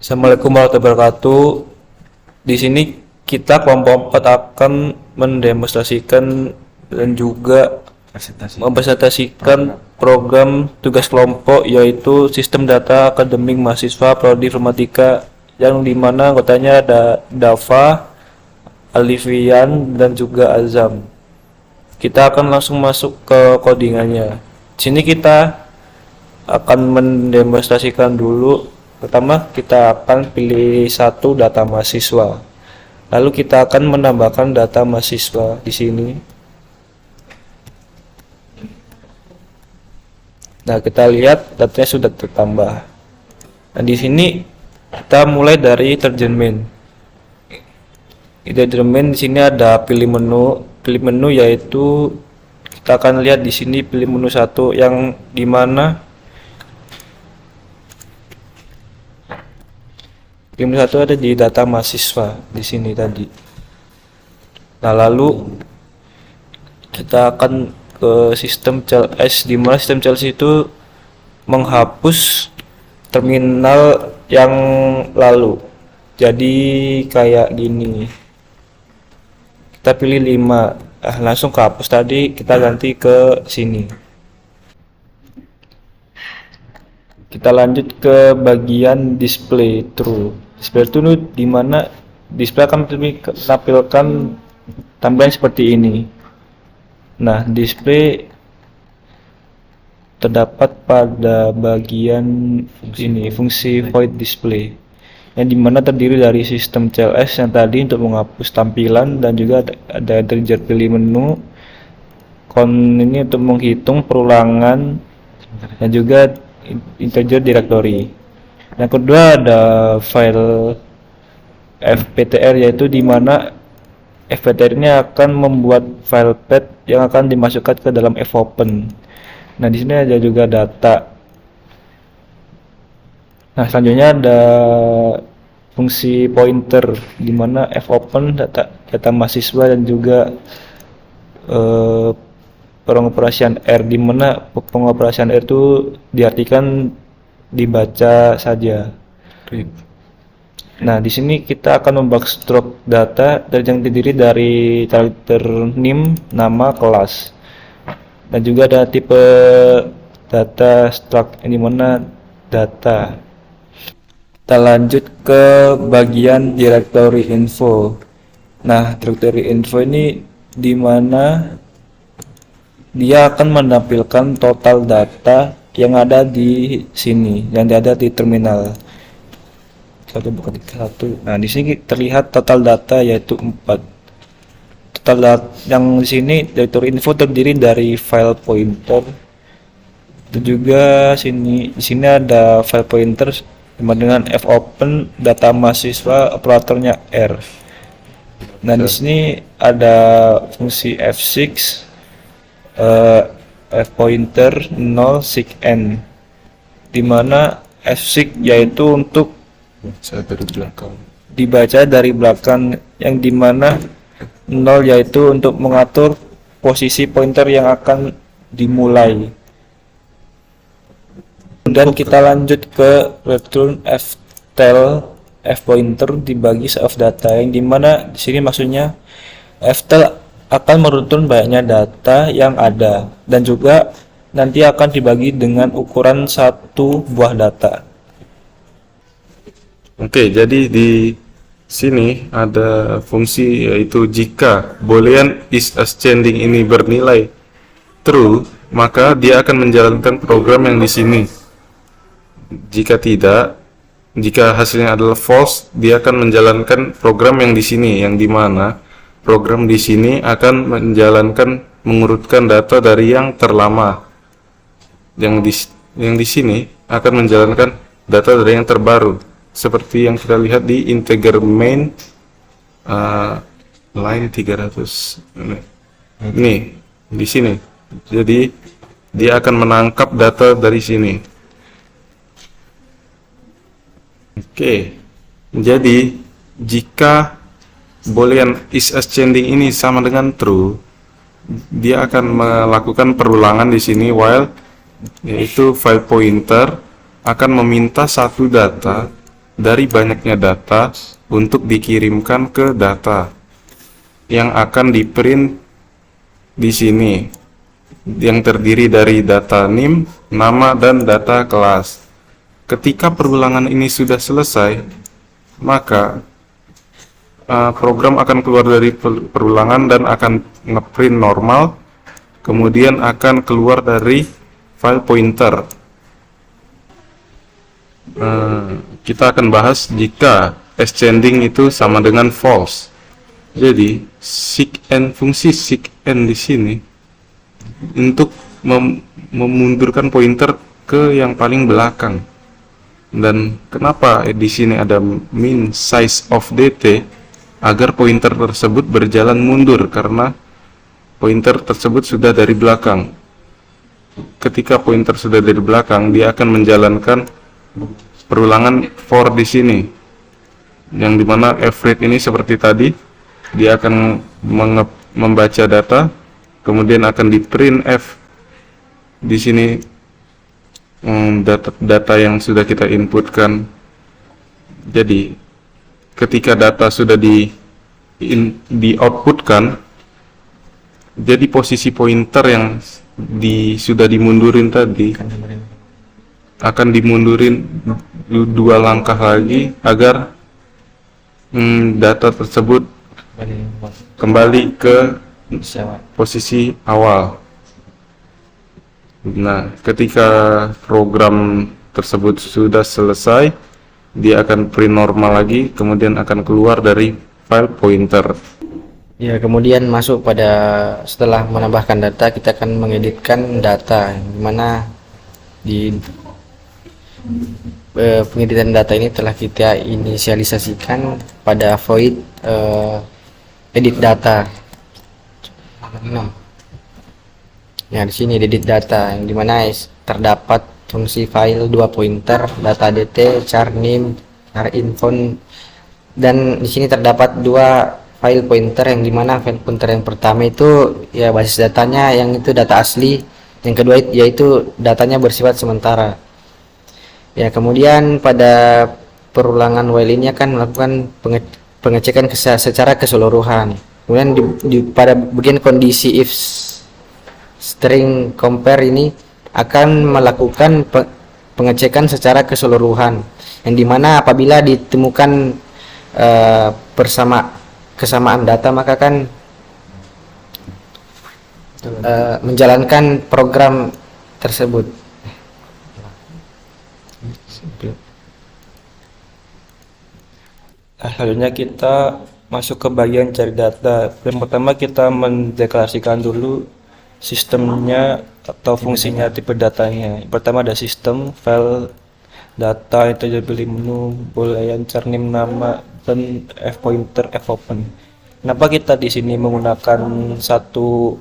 Assalamualaikum warahmatullahi wabarakatuh. Di sini kita kelompok 4 akan mendemonstrasikan dan juga mempresentasikan program tugas kelompok, yaitu sistem data akademik mahasiswa prodi informatika, yang dimana anggotanya ada Dava, Alifian, dan juga Azam. Kita akan langsung masuk ke codingannya. Di sini kita akan mendemonstrasikan dulu. Pertama, kita akan pilih satu data mahasiswa. Lalu kita akan menambahkan data mahasiswa di sini. Nah, kita lihat datanya sudah tertambah. Nah, di sini kita mulai dari terjemahan. Terjemahan di sini ada pilih menu. Pilih menu yaitu kita akan lihat di sini pilih menu satu, yang dimana pilih satu ada di data mahasiswa di sini tadi. Nah, lalu kita akan ke sistem CLS, di mana sistem CLS itu menghapus terminal yang lalu. Jadi kayak gini. Kita pilih 5. Langsung kehapus tadi, kita ganti ke sini. Kita lanjut ke bagian display true. Display true di mana display akan menampilkan tampilan seperti ini. Nah, display terdapat pada bagian ini fungsi void display, yang dimana terdiri dari sistem CLS yang tadi untuk menghapus tampilan, dan juga ada integer pilih menu, count ini untuk menghitung perulangan, dan juga integer directory. Yang kedua ada file fptr, yaitu di mana fptr ini akan membuat file path yang akan dimasukkan ke dalam fopen. Nah, di sini ada juga data. Nah, selanjutnya ada fungsi pointer, di mana fopen data mahasiswa, dan juga pengoperasian R, di mana pengoperasian R itu diartikan dibaca saja. Nah, di sini kita akan membackstrok data yang terdiri dari karakter name, nama, kelas, dan juga ada tipe data struct, yang dimana data. Kita lanjut ke bagian directory info. Nah, directory info ini dimana dia akan menampilkan total data yang ada di sini, yang ada di terminal. Nah, di sini terlihat total data yaitu 4. Total data yang di sini directory info terdiri dari file pointer. Dan juga di sini ada file pointer dengan fopen data mahasiswa, operatornya R. Nah, di sini ada fungsi f6, fpointer 0 seek_n, di mana f6 yaitu untuk dibaca dari belakang, yang dimana 0 yaitu untuk mengatur posisi pointer yang akan dimulai. Dan kita lanjut ke return ftel fpointer dibagi of data, yang dimana di sini maksudnya ftel akan meruntun banyaknya data yang ada, dan juga nanti akan dibagi dengan ukuran satu buah data. Oke, jadi di sini ada fungsi yaitu jika boolean is ascending ini bernilai true, maka dia akan menjalankan program yang di sini. Jika tidak, jika hasilnya adalah false, dia akan menjalankan program yang di sini, yang dimana program di sini akan menjalankan mengurutkan data dari yang terlama. Yang di sini akan menjalankan data dari yang terbaru, seperti yang kita lihat di integer main line 300 ini di sini. Jadi dia akan menangkap data dari sini. Oke, jadi jika boolean is ascending ini sama dengan true, dia akan melakukan perulangan di sini while, yaitu file pointer akan meminta satu data dari banyaknya data untuk dikirimkan ke data yang akan di-print di sini, yang terdiri dari data NIM, nama, dan data kelas. Ketika perulangan ini sudah selesai, maka program akan keluar dari perulangan dan akan ngeprint normal, kemudian akan keluar dari file pointer. Kita akan bahas jika ascending itu sama dengan false. Jadi fungsi seekn di sini untuk memundurkan pointer ke yang paling belakang. Dan kenapa di sini ada min size of dt? Agar pointer tersebut berjalan mundur karena pointer tersebut sudah dari belakang. Ketika pointer sudah dari belakang, dia akan menjalankan perulangan for di sini, yang dimana f-rate ini seperti tadi, dia akan membaca data, kemudian akan di print f di sini data yang sudah kita inputkan. Jadi ketika data sudah di outputkan, jadi posisi pointer yang sudah dimundurin tadi akan dimundurin 2 langkah lagi agar data tersebut kembali ke posisi awal. Nah, ketika program tersebut sudah selesai, dia akan print normal lagi, kemudian akan keluar dari file pointer. Ya, kemudian masuk pada setelah menambahkan data, kita akan mengeditkan data, yang dimana di pengeditan data ini telah kita inisialisasikan pada void edit data. Ya, di sini edit data, yang dimana terdapat fungsi file 2 pointer, data dt, char name, char info, dan di sini terdapat 2 file pointer, yang dimana file pointer yang pertama itu ya basis datanya yang itu data asli, yang kedua yaitu datanya bersifat sementara. Ya, kemudian pada perulangan while ini akan melakukan pengecekan secara keseluruhan. Kemudian pada bagian kondisi if string compare ini akan melakukan pengecekan secara keseluruhan, yang dimana apabila ditemukan kesamaan data, maka kan menjalankan program tersebut. Selanjutnya kita masuk ke bagian cari data. Yang pertama kita mendeklarasikan dulu sistemnya atau fungsinya, tipe datanya. Yang pertama ada sistem, file, data, integer menu, boolean, char name, nama, dan f pointer, f open. Kenapa kita di sini menggunakan satu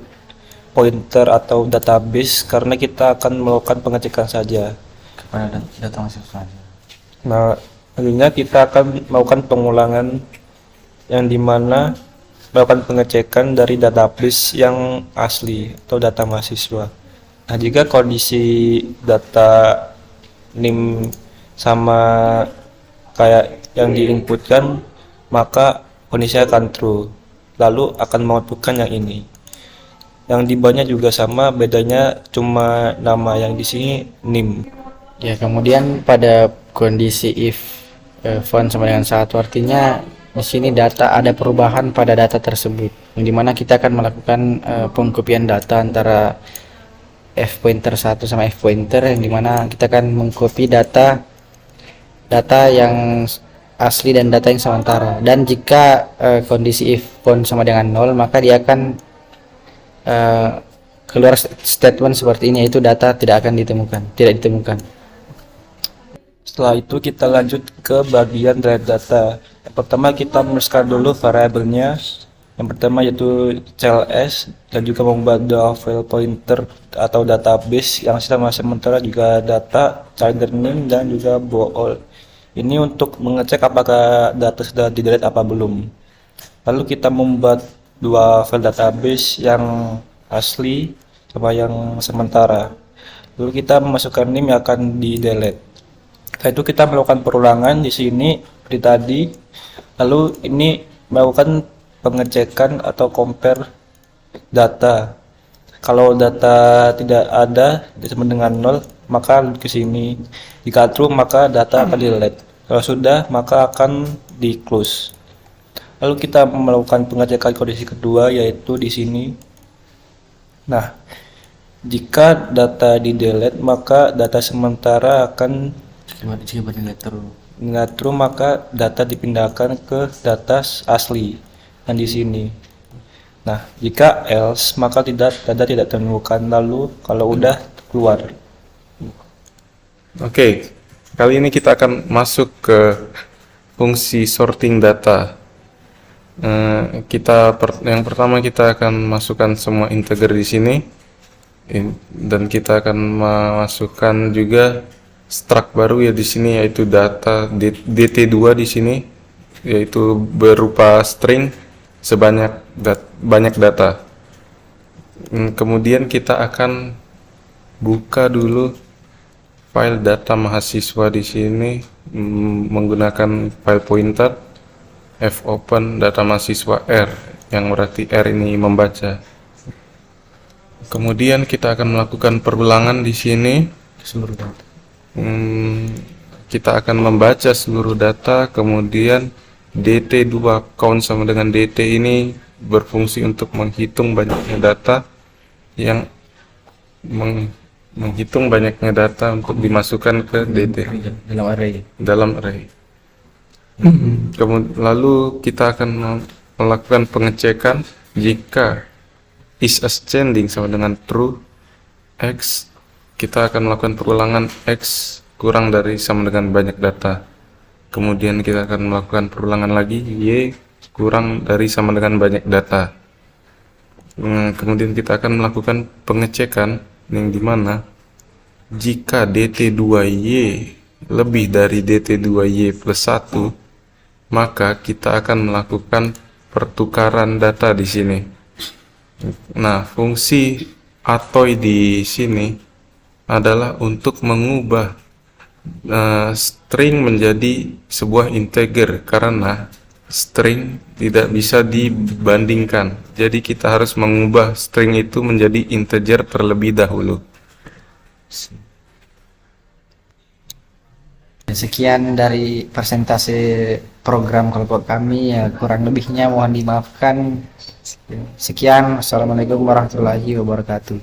pointer atau database? Karena kita akan melakukan pengecekan saja Kepada data mahasiswa. Nah, akhirnya kita akan melakukan pengulangan, yang dimana melakukan pengecekan dari database yang asli atau data mahasiswa. Nah, jika kondisi data NIM sama kayak yang diinputkan, maka kondisinya akan true, lalu akan mengoutputkan yang ini. Yang di bawahnya juga sama, bedanya cuma nama, yang di sini NIM. Ya, kemudian pada kondisi if font sama dengan 1, artinya di sini data ada perubahan pada data tersebut, yang dimana kita akan melakukan pengkopian data antara f pointer 1 sama f pointer, yang dimana kita akan mengcopy data yang asli dan data yang sementara. Dan jika kondisi if font sama dengan 0, maka dia akan keluar statement seperti ini, yaitu data tidak ditemukan. Setelah itu kita lanjut ke bagian drive data. Yang pertama kita menuliskan dulu variabelnya. Yang pertama yaitu cls, dan juga membuat dua file pointer atau database yang sama sementara, juga data, child name, dan juga bool. Ini untuk mengecek apakah data sudah di-delete apa belum. Lalu kita membuat dua file database yang asli sama yang sementara. Lalu kita memasukkan name yang akan di-delete. Setelah itu kita melakukan perulangan di sini seperti tadi. Lalu ini melakukan pengecekan atau compare data. Kalau data tidak ada sama dengan 0, maka ke sini. Jika true, maka data akan delete. Kalau sudah, maka akan di close. Lalu kita melakukan pengecekan kondisi kedua, yaitu di sini. Nah, jika data di delete, maka data sementara akan nggak true, maka data dipindahkan ke data asli yang di sini. Nah, jika else, maka data tidak temukan. Lalu kalau udah keluar. Oke, kali ini kita akan masuk ke fungsi sorting data. Yang pertama kita akan masukkan semua integer di sini, dan kita akan memasukkan juga struct baru ya di sini, yaitu data dt2 di sini, yaitu berupa string sebanyak banyak data. Kemudian kita akan buka dulu file data mahasiswa di sini menggunakan file pointer fopen data mahasiswa R, yang berarti R ini membaca. Kemudian kita akan melakukan perulangan di sini. Kita akan membaca seluruh data, kemudian dt2 count sama dengan dt ini berfungsi untuk menghitung banyaknya data yang menghitung banyaknya data untuk dimasukkan ke dt dalam array. Lalu kita akan melakukan pengecekan jika is ascending sama dengan true x, kita akan melakukan perulangan x kurang dari sama dengan banyak data. Kemudian kita akan melakukan perulangan lagi y kurang dari sama dengan banyak data. Kemudian kita akan melakukan pengecekan yang dimana jika dt2y lebih dari dt2y plus 1, maka kita akan melakukan pertukaran data di sini. Nah, fungsi atoy di sini adalah untuk mengubah string menjadi sebuah integer, karena string tidak bisa dibandingkan. Jadi kita harus mengubah string itu menjadi integer terlebih dahulu. Sekian dari presentasi program kelompok kami, ya kurang lebihnya mohon dimaafkan. Sekian, wassalamualaikum warahmatullahi wabarakatuh.